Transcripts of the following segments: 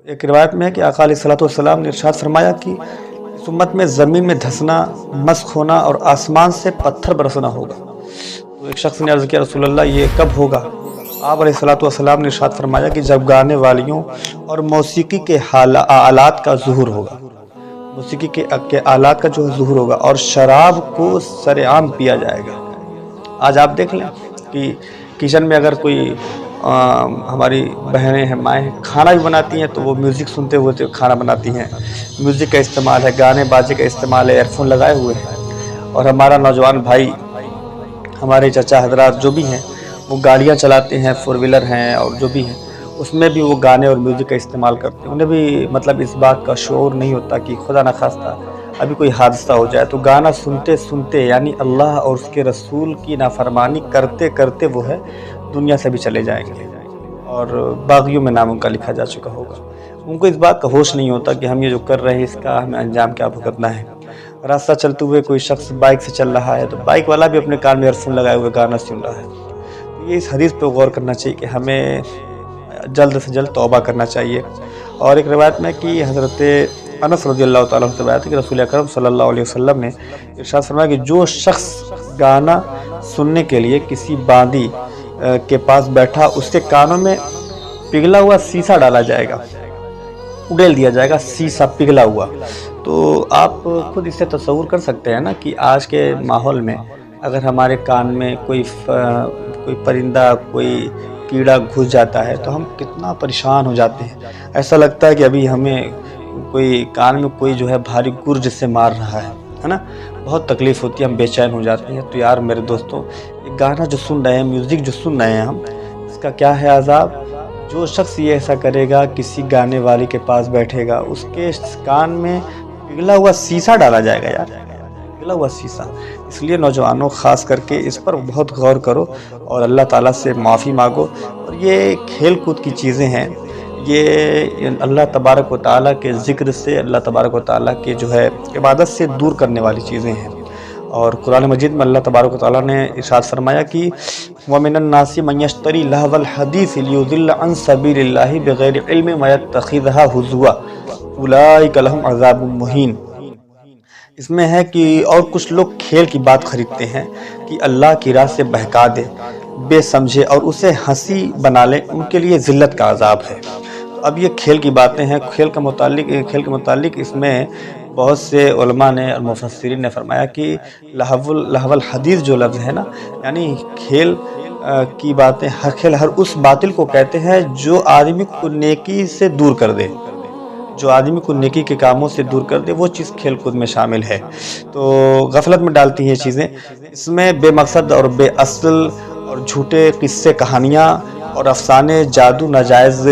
ایک روایت میں ہے کہ آقا علیہ الصلوۃ والسلام نے ارشاد فرمایا کہ اس امت میں زمین میں دھسنا، مسخ ہونا اور آسمان سے پتھر برسنا ہوگا۔ تو ایک شخص نے عرض کیا رسول اللہ یہ کب ہوگا؟ آپ علیہ الصلوۃ والسلام نے ارشاد فرمایا کہ جب گانے والیوں اور موسیقی کے آلات کا ظہور ہوگا، موسیقی کے آلات کا جو ظہور ہوگا، اور شراب کو سر عام پیا جائے گا۔ آج آپ دیکھ لیں کہ کچن میں اگر کوئی ہماری بہنیں ہیں، مائیں ہیں، کھانا بھی بناتی ہیں تو وہ میوزک سنتے ہوئے کھانا بناتی ہیں، میوزک کا استعمال ہے، گانے باجے کا استعمال ہے، ایئر فون لگائے ہوئے ہیں۔ اور ہمارا نوجوان بھائی، ہمارے چچا حضرات جو بھی ہیں، وہ گاڑیاں چلاتے ہیں، فور ویلر ہیں اور جو بھی ہیں، اس میں بھی وہ گانے اور میوزک کا استعمال کرتے ہیں۔ انہیں بھی مطلب اس بات کا شعور نہیں ہوتا کہ خدا نخواستہ ابھی کوئی حادثہ ہو جائے تو گانا سنتے سنتے، یعنی اللہ اور اس کے رسول کی نافرمانی کرتے کرتے وہ ہے دنیا سے بھی چلے جائیں گے، اور باغیوں میں نام ان کا لکھا جا چکا ہوگا۔ ان کو اس بات کا ہوش نہیں ہوتا کہ ہم یہ جو کر رہے ہیں اس کا ہمیں انجام کیا بھگتنا ہے۔ راستہ چلتے ہوئے کوئی شخص بائک سے چل رہا ہے تو بائک والا بھی اپنے کان میں ایئر فون لگائے ہوئے گانا سن رہا ہے۔ تو یہ اس حدیث پہ غور کرنا چاہیے کہ ہمیں جلد سے جلد توبہ کرنا چاہیے۔ اور ایک روایت میں کہ حضرت انس رضی اللہ تعالیٰ عنہ سے روایت ہے کہ رسول اکرم صلی اللہ علیہ وسلم نے ارشاد فرمایا کہ جو شخص گانا سننے کے لیے کسی باندی کے پاس بیٹھا، اس کے کانوں میں پگھلا ہوا سیسا ڈالا جائے گا، اڈیل دیا جائے گا، سیسا پگھلا ہوا۔ تو آپ خود اس سے تصور کر سکتے ہیں نا کہ آج کے ماحول میں اگر ہمارے کان میں کوئی پرندہ، کوئی کیڑا گھس جاتا ہے تو ہم کتنا پریشان ہو جاتے ہیں۔ ایسا لگتا ہے کہ ابھی ہمیں کوئی کان میں کوئی جو ہے بھاری گرج سے مار رہا ہے نا، بہت تکلیف ہوتی ہے، ہم بے چین ہو جاتے ہیں۔ تو یار میرے دوستوں، یہ گانا جو سن رہے ہیں، میوزک جو سن رہے ہیں ہم، اس کا کیا ہے عذاب؟ جو شخص یہ ایسا کرے گا، کسی گانے والی کے پاس بیٹھے گا، اس کے کان میں پگھلا ہوا سیسا ڈالا جائے گا، یار پگھلا ہوا سیسا۔ اس لیے نوجوانوں خاص کر کے اس پر بہت غور کرو اور اللہ تعالیٰ سے معافی مانگو۔ اور یہ کھیل کود کی چیزیں ہیں، یہ اللہ تبارک و تعالیٰ کے ذکر سے، اللہ تبارک و تعالیٰ کے جو ہے عبادت سے دور کرنے والی چیزیں ہیں۔ اور قرآن مجید میں اللہ تبارک و تعالیٰ نے ارشاد فرمایا کہ وَمِنَ النَّاسِ مَن يَشْتَرِي لَهْوَ الْحَدِيثِ لِيُضِلَّ عَن سَبِيلِ اللَّهِ بِغَيْرِ عِلْمٍ وَيَتَّخِذَهَا هُزُوًا أُولَٰئِكَ لَهُمْ عَذَابٌ مُّهِينٌ۔ اس میں ہے کہ اور کچھ لوگ کھیل کی بات خریدتے ہیں کہ اللہ کی راہ سے بہکا دے بے سمجھے اور اسے ہنسی بنا لے، ان کے لیے ذلت کا عذاب ہے۔ اب یہ کھیل کی باتیں ہیں، کھیل کے متعلق اس میں بہت سے علماء نے اور مفسرین نے فرمایا کہ لہو الحدیث جو لفظ ہے نا، یعنی کھیل کی باتیں، ہر اس باطل کو کہتے ہیں جو آدمی کو نیکی سے دور کر دے، جو آدمی کو نیکی کے کاموں سے دور کر دے، وہ چیز کھیل کود میں شامل ہے۔ تو غفلت میں ڈالتی ہیں یہ چیزیں۔ اس میں بے مقصد اور بے اصل اور جھوٹے قصے، کہانیاں اور افسانے، جادو، ناجائز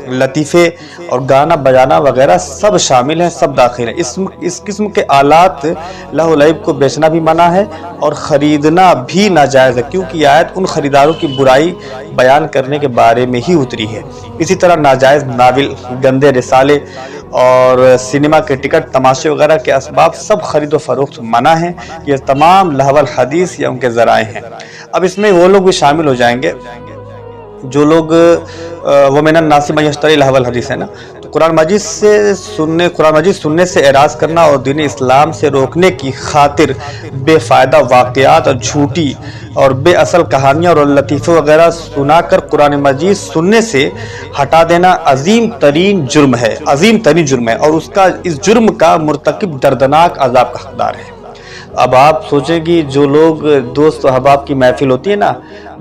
لطیفے اور گانا بجانا وغیرہ سب شامل ہیں، سب داخل ہیں۔ اس قسم کے آلات لہو و لعب کو بیچنا بھی منع ہے اور خریدنا بھی ناجائز ہے، کیونکہ یہ آیت ان خریداروں کی برائی بیان کرنے کے بارے میں ہی اتری ہے۔ اسی طرح ناجائز ناول، گندے رسالے اور سنیما کے ٹکٹ، تماشے وغیرہ کے اسباب سب خرید و فروخت منع ہیں۔ یہ تمام لہو الحدیث یا ان کے ذرائع ہیں۔ اب اس میں وہ لوگ بھی شامل ہو جائیں گے جو لوگ وَمِنَ النَّاسِ مَن يَشْتَرِي لَهْوَ الْحَدِيث ہے نا، تو قرآن مجید سننے سے اعراض کرنا اور دین اسلام سے روکنے کی خاطر بے فائدہ واقعات اور جھوٹی اور بے اصل کہانیاں اور لطیفے وغیرہ سنا کر قرآن مجید سننے سے ہٹا دینا عظیم ترین جرم ہے، اور اس جرم کا مرتکب دردناک عذاب کا حقدار ہے۔ اب آپ سوچیں کہ جو لوگ دوست و احباب کی محفل ہوتی ہے نا،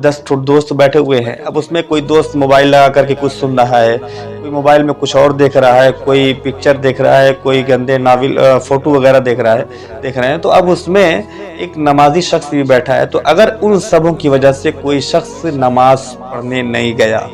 10 دوست بیٹھے ہوئے ہیں، اب اس میں کوئی دوست موبائل لگا کر کے کچھ سن رہا ہے، کوئی موبائل میں کچھ اور دیکھ رہا ہے، کوئی پکچر دیکھ رہا ہے، کوئی گندے ناول فوٹو وغیرہ دیکھ رہے ہیں، تو اب اس میں ایک نمازی شخص بھی بیٹھا ہے۔ تو اگر ان سبوں کی وجہ سے کوئی شخص نماز پڑھنے نہیں گیا،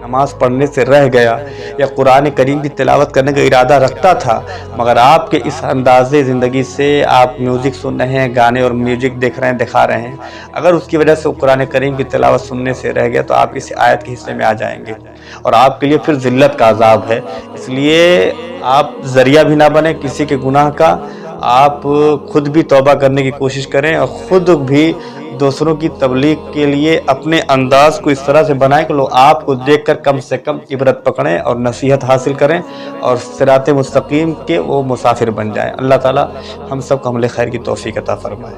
نماز پڑھنے سے رہ گیا، یا قرآن کریم کی تلاوت کرنے کا ارادہ رکھتا تھا، مگر آپ کے اس انداز زندگی سے آپ میوزک سن رہے ہیں، گانے اور میوزک دیکھ رہے ہیں، دکھا رہے ہیں، اگر اس کی وجہ سے قرآن کریم کی تلاوت سننے سے رہ گیا تو آپ اس آیت کے حصے میں آ جائیں گے، اور آپ کے لیے پھر ذلت کا عذاب ہے۔ اس لیے آپ ذریعہ بھی نہ بنیں کسی کے گناہ کا، آپ خود بھی توبہ کرنے کی کوشش کریں اور خود بھی دوسروں کی تبلیغ کے لیے اپنے انداز کو اس طرح سے بنائیں کہ لوگ آپ کو دیکھ کر کم سے کم عبرت پکڑیں اور نصیحت حاصل کریں اور صراط مستقیم کے وہ مسافر بن جائیں۔ اللہ تعالی ہم سب کو عمل خیر کی توفیق عطا فرمائے۔